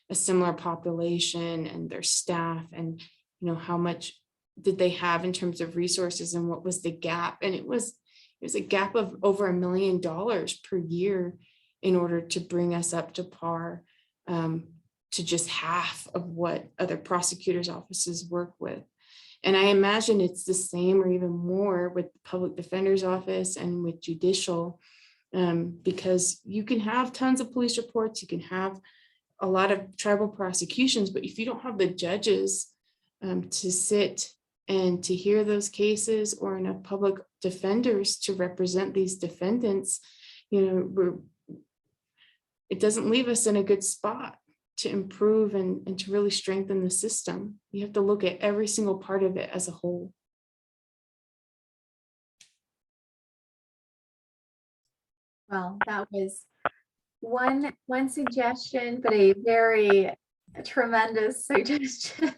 S3: a similar population and their staff, and how much did they have in terms of resources, and what was the gap. And it was a gap of over $1 million per year in order to bring us up to par, to just half of what other prosecutors' offices work with. And I imagine it's the same or even more with the public defender's office and with judicial, because you can have tons of police reports, you can have a lot of tribal prosecutions, but if you don't have the judges to sit and to hear those cases, or enough public defenders to represent these defendants, it doesn't leave us in a good spot to improve and to really strengthen the system. You have to look at every single part of it as a whole.
S1: Well, that was one suggestion, but a very tremendous suggestion.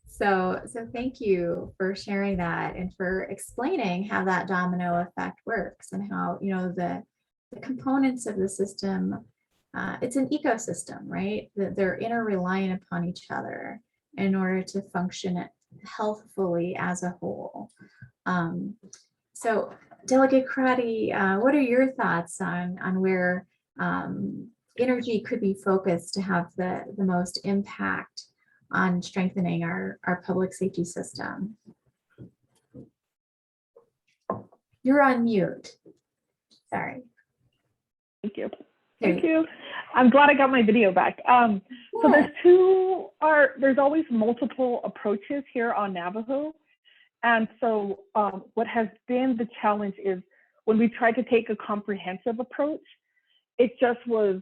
S1: So thank you for sharing that, and for explaining how that domino effect works, and how, the components of the system, it's an ecosystem, right? That they're interreliant upon each other in order to function healthfully as a whole. So Delegate Crotty, what are your thoughts on where energy could be focused to have the most impact on strengthening our public safety system? You're on mute. Sorry.
S2: Thank you. Thank you. I'm glad I got my video back. So there's always multiple approaches here on Navajo. And so what has been the challenge is when we tried to take a comprehensive approach, it just was,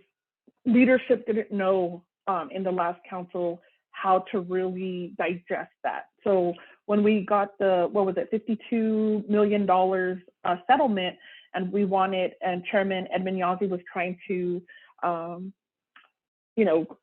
S2: leadership didn't know in the last council how to really digest that. So when we got the, what was it, $52 million settlement, and we wanted, and Chairman Edmund Yazzie was trying to, you know,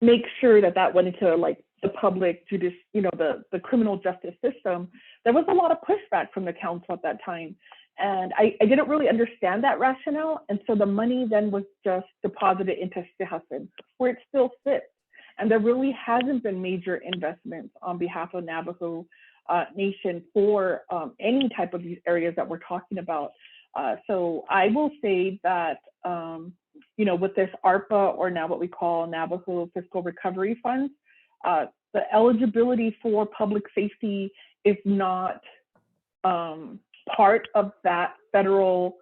S2: make sure that that went into like the public the criminal justice system, there was a lot of pushback from the council at that time. And I didn't really understand that rationale. And so the money then was just deposited into Sihasin, where it still sits. And there really hasn't been major investments on behalf of Navajo Nation for any type of these areas that we're talking about. So I will say that, you know, with this ARPA, or now what we call Navajo Fiscal Recovery Funds, the eligibility for public safety is not part of that federal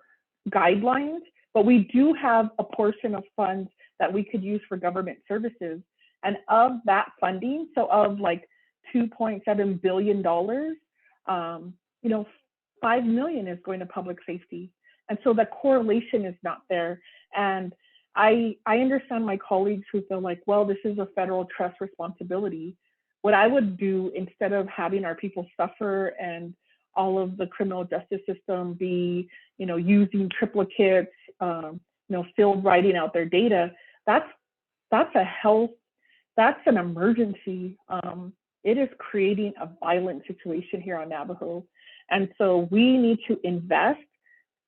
S2: guidelines, but we do have a portion of funds that we could use for government services. And of that funding, so of like $2.7 billion, you know, 5 million is going to public safety. And so the correlation is not there. And I understand my colleagues who feel like, well, this is a federal trust responsibility. What I would do, instead of having our people suffer and all of the criminal justice system be, you know, using triplicates, you know, still writing out their data, that's an emergency. It is creating a violent situation here on Navajo. And so we need to invest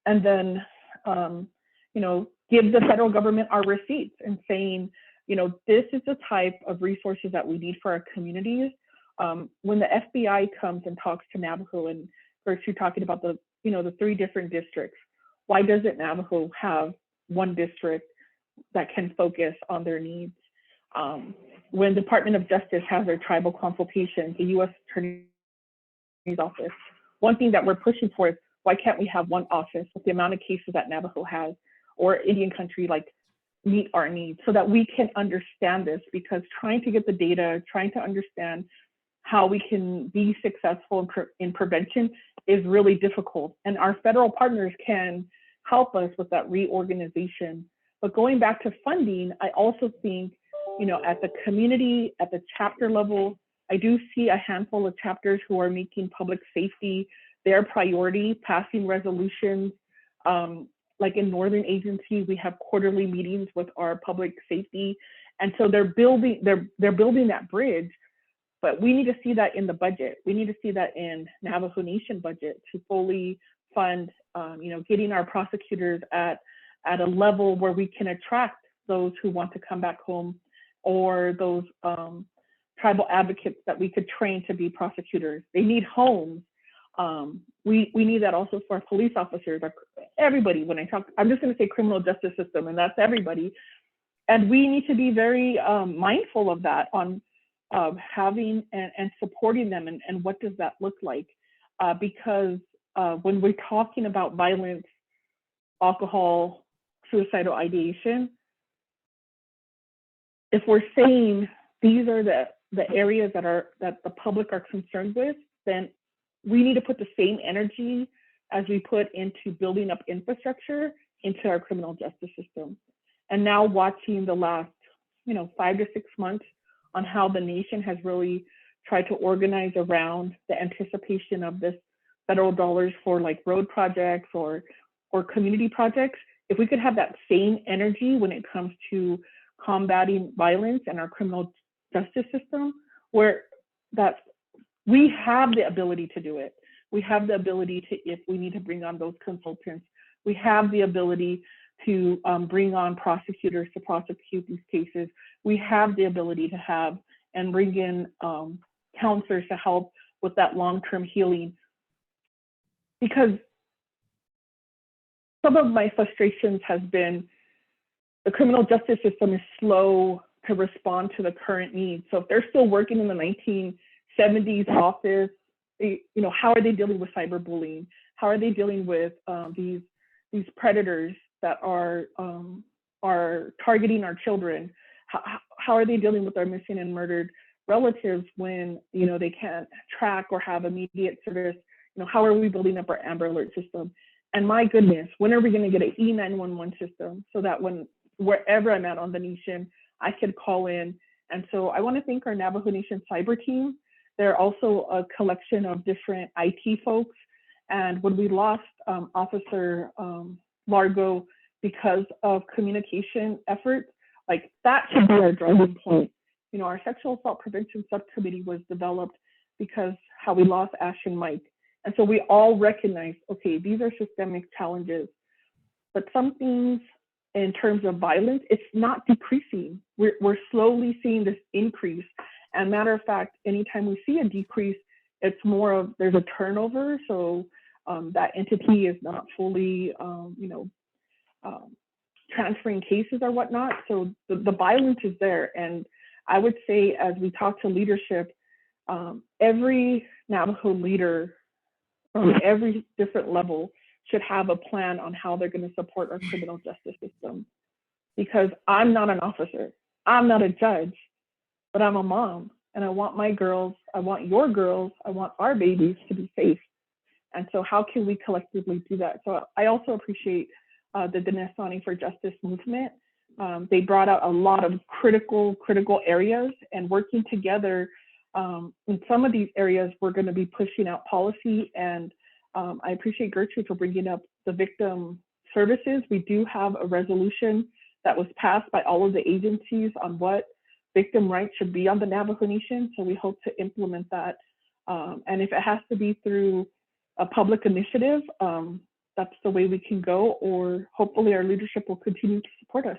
S2: and then, you know, give the federal government our receipts and saying, you know, this is the type of resources that we need for our communities. When the FBI comes and talks to Navajo, and Gertrude talking about the, you know, the 3 different districts, why doesn't Navajo have one district that can focus on their needs? When Department of Justice has their tribal consultations, the U.S. Attorney's Office, one thing that we're pushing for is, why can't we have one office with the amount of cases that Navajo has, or Indian country, like, meet our needs, so that we can understand this? Because trying to get the data, trying to understand how we can be successful in prevention is really difficult. And our federal partners can help us with that reorganization. But going back to funding, I also think, you know, at the community, at the chapter level, I do see a handful of chapters who are making public safety their priority, passing resolutions. Like in Northern Agency, we have quarterly meetings with our public safety. And so they're building that bridge, but we need to see that in the budget. We need to see that in Navajo Nation budget to fully fund, you know, getting our prosecutors at a level where we can attract those who want to come back home, or those tribal advocates that we could train to be prosecutors. They need homes. We need that also for our police officers, everybody. When I talk, I'm just going to say criminal justice system, and that's everybody. And we need to be very mindful of that, on having and supporting them, and what does that look like? Because when we're talking about violence, alcohol, suicidal ideation, if we're saying these are the areas that the public are concerned with, then we need to put the same energy as we put into building up infrastructure into our criminal justice system. And now watching the last, you know, 5 to 6 months on how the nation has really tried to organize around the anticipation of this federal dollars for like road projects or community projects, if we could have that same energy when it comes to combating violence in our criminal justice system, where we have the ability to do it. We have the ability to, if we need to bring on those consultants, we have the ability to bring on prosecutors to prosecute these cases. We have the ability to have and bring in counselors to help with that long-term healing. Because some of my frustrations has been the criminal justice system is slow to respond to the current needs. So if they're still working in the 1970s office, you know, how are they dealing with cyberbullying? How are they dealing with these predators that are targeting our children? How are they dealing with our missing and murdered relatives when, you know, they can't track or have immediate service? You know, how are we building up our Amber Alert system? And my goodness, when are we going to get an E911 system so that when wherever I'm at on the nation, I could call in. And so I want to thank our Navajo Nation cyber team. They're also a collection of different IT folks. And when we lost Officer Largo because of communication efforts, like that should be our driving point. You know, our sexual assault prevention subcommittee was developed because how we lost Ash and Mike. And so we all recognize, okay, these are systemic challenges, but some things in terms of violence, it's not decreasing. We're slowly seeing this increase. And matter of fact, anytime we see a decrease, it's more of there's a turnover. So that entity is not fully, transferring cases or whatnot. So the violence is there. And I would say, as we talk to leadership, every Navajo leader from every different level should have a plan on how they're going to support our criminal justice system. Because I'm not an officer, I'm not a judge, but I'm a mom, and I want my girls, I want your girls, I want our babies to be safe. And so how can we collectively do that? So I also appreciate the Dinesani for Justice movement. They brought out a lot of critical areas, and working together in some of these areas, we're going to be pushing out policy. And I appreciate Gertrude for bringing up the victim services. We do have a resolution that was passed by all of the agencies on what victim rights should be on the Navajo Nation. So we hope to implement that. And if it has to be through a public initiative, that's the way we can go, or hopefully our leadership will continue to support us.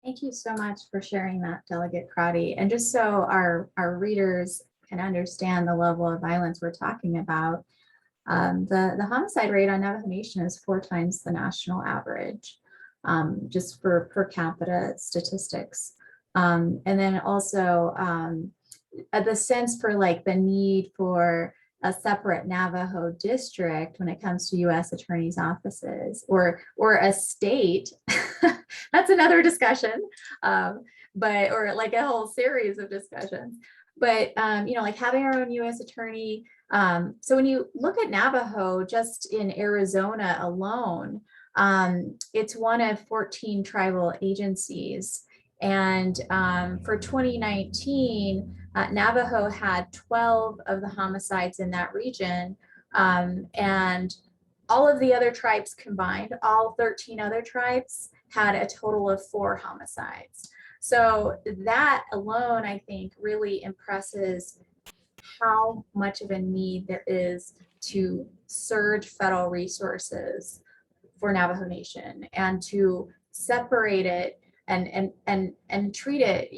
S1: Thank you so much for sharing that, Delegate Crotty. And just so our readers can understand the level of violence we're talking about, the homicide rate on Navajo Nation is 4 times the national average, just for per capita statistics. And then also the sense for like the need for a separate Navajo district when it comes to U.S. attorneys' offices or a state. That's another discussion, but or like a whole series of discussions. But like having our own U.S. attorney. So when you look at Navajo, just in Arizona alone, it's one of 14 tribal agencies. And for 2019, Navajo had 12 of the homicides in that region. And all of the other tribes combined, all 13 other tribes, had a total of 4 homicides. So that alone, I think, really impresses how much of a need there is to surge federal resources for Navajo Nation and to separate it and treat it,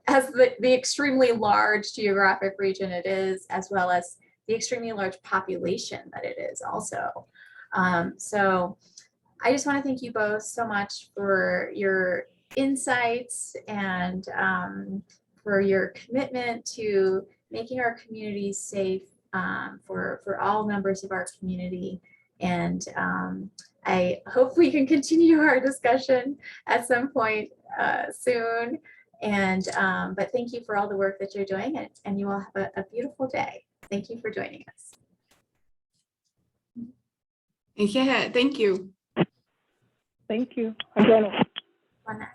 S1: as the extremely large geographic region it is, as well as the extremely large population that it is also. So I just want to thank you both so much for your insights and for your commitment to making our communities safe for all members of our community. And I hope we can continue our discussion at some point soon. And but thank you for all the work that you're doing, and you all have a beautiful day. Thank you for joining us.
S3: Yeah, thank you.
S2: Thank you. Again.
S1: On that.